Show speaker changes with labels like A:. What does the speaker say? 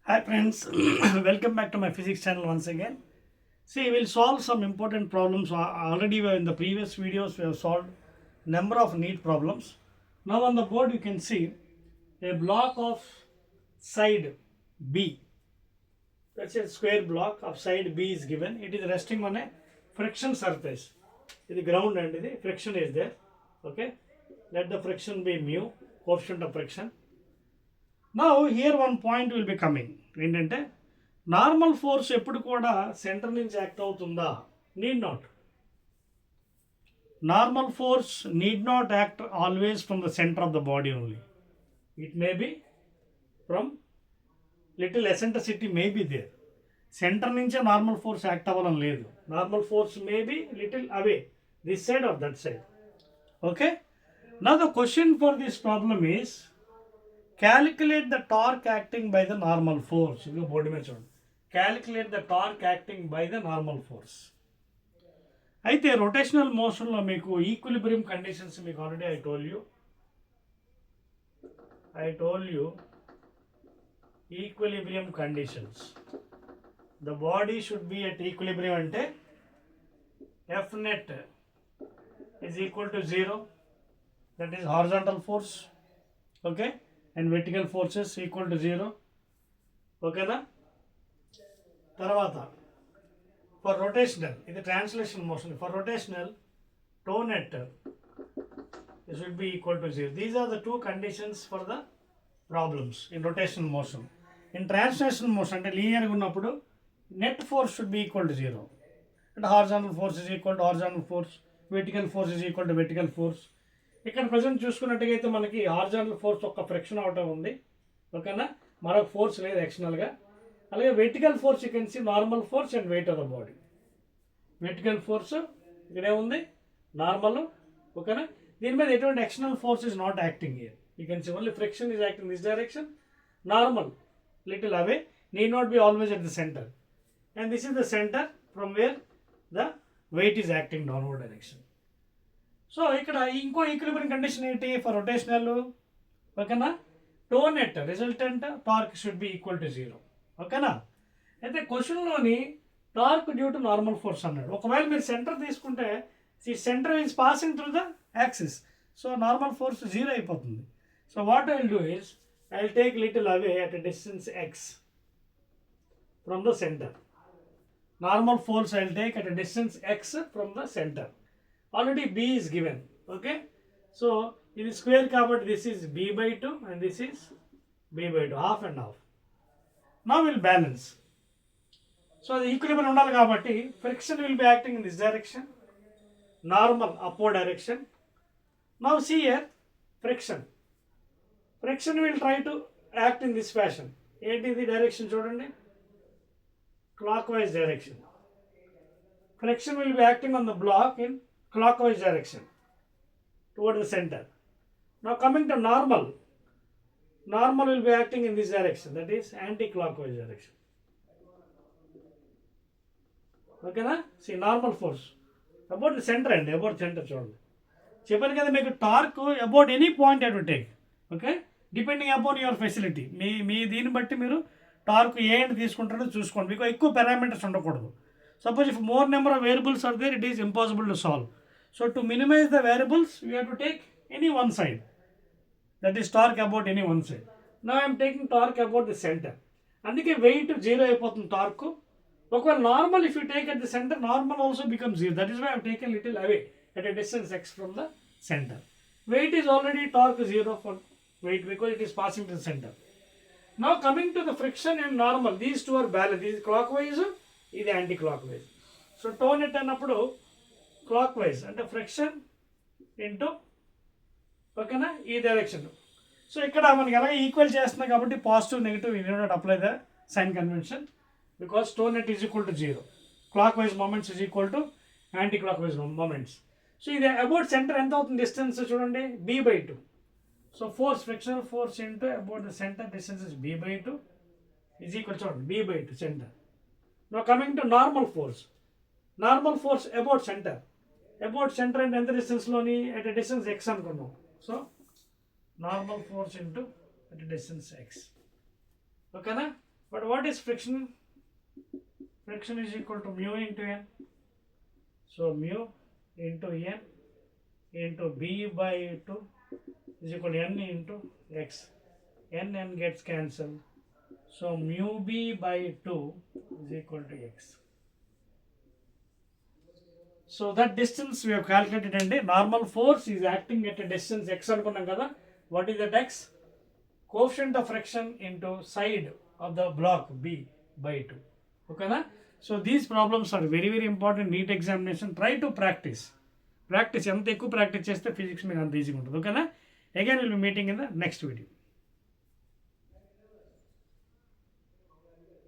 A: Hi friends, welcome back to my physics channel once again. See, we'll solve some important problems. Already in the previous videos we have solved number of neat problems. Now on the board you can see a block of side B. That's a square block of side B is given. It is resting on a friction surface. The ground and the friction is there. Okay. Let the friction be mu, coefficient of friction. Now here one point will be coming. ఏంటంటే normal force ఎప్పుడు కూడా centre నుంచి act అవుతుందా? Need not. Normal force need not act always from the centre of the body only. It may be from little eccentricity may be there. Centre నుంచే normal force act అవ్వాలని లేదు. Normal force may be little away this side or that side. Okay. Now the question for this problem is calculate the torque acting by the normal force. You board mein chudandi. Calculate the torque acting by the normal force. అయితే rotational motion లో మీకు equilibrium conditions మీకు already I told you equilibrium conditions. The body should be at equilibrium అంటే F net is equal to 0. That is horizontal force. Okay. And vertical forces equal to 0. ఓకేనా? తర్వాత for rotational ఇది translation motion. For rotational tau net it should be equal to 0. These are the two conditions for the problems in rotational motion. In translational motion అంటే లీనియర్గా ఉన్నప్పుడు net force should be equal to 0. అంటే horizontal force is equal to horizontal force, vertical force is equal to vertical force. ఇక్కడ present చూసుకున్నట్టుగా అయితే మనకి horizontal force ఒక friction అవటం ఉంది. ఓకేనా? మరొక ఫోర్స్ లేదు ఎక్స్టర్నల్గా. అలాగే vertical force you can see normal force and weight of the body. Vertical force ఇక్కడే ఉంది నార్మల్. ఓకేనా? దీని మీద ఎటువంటి external force is not acting here. You can see only friction is acting this direction. Normal little away, need not be always at the center. And this is the center from where the weight is acting downward direction. So ఇక్కడ ఇంకో equilibrium condition ఏంటి for rotational? ఓకేనా? To net resultant torque should be equal to 0. ఓకేనా? అయితే క్వశ్చన్లోని torque due to normal force అన్నాడు. ఒకవేళ మీరు సెంటర్ తీసుకుంటే centre is passing through the axis. So normal force 0 అయిపోతుంది. So what I will do is I will take little away at a distance x from the centre. Normal force I will take at a distance x from the centre. Already b is given. Okay, so ఇది square కాబట్టి this is b by 2 and this is b by 2, half and half. Now we'll balance. So the equilibrium ఉండాలి కాబట్టి friction will be acting in this direction, normal upward direction. Now see here, friction will try to act in this fashion. ఏంటి ఇది direction చూడండి, clockwise direction. Friction will be acting on the block in clockwise direction toward the center. Now coming to normal will be acting in this direction, that is anti-clockwise direction. Okay na? See normal force about the center and about center చూడండి. చెప్పాను కదా మీకు torque about any point you to take. Okay, depending upon your facility. మీ దీన్ని బట్టి మీరు torque A and తీసుకుంటారో చూసుకోండి. మీకు ఎక్కువ పారామీటర్స్ ఉండకూడదు. Suppose if more number of variables are there, it is impossible to solve. So to minimize the variables, we have to take any one side. That is torque about any one side. Now I am taking torque about the center. అందుకే weight 0 అయిపోతుంది torque. ఒకవేళ normal if you take at the centre, normal also become 0. That is why I have taken little away at a distance x from the centre. Weight is already torque 0 for weight because it is passing to the centre. Now coming to the friction and normal, these two are balance. ఇది clockwise, ఇది anti clockwise. So tau net అన్నప్పుడు clock wise అంటే friction into, ఓకేనా, ఈ direction. So ఇక్కడ మనకి ఎలాగ equal చేస్తున్నాం కాబట్టి positive negative you need not apply the sign convention because tau net is equal to 0. Clockwise moments is equal to anti clockwise moments. So ఇది about centre ఎంత అవుతుంది distance చూడండి, b by 2. So force, frictional force into about the centre distance is b by 2 is equal చూడండి b by 2 centre. Now coming to normal force about center. About center and ఎంత డిస్టెన్స్లోని at a distance x అనుకున్నాం. So normal force into at a distance x. ఓకేనా? But what is friction? Friction is equal to mu into n. So mu into n into b by 2 is equal to n into x. N gets cancelled. So mu b by 2 is equal to x. So that distance we have calculated, and the normal force is acting at a distance x anukunnam kada. What is that x? Coefficient of friction into side of the block b by 2. Okay na? So these problems are very very important. NEET examination, try to practice ఎంత ఎక్కువ practice చేస్తే physics మీకు అంత ఈజీగా ఉంటుంది. ఓకేనా? Again will be meeting in the next video.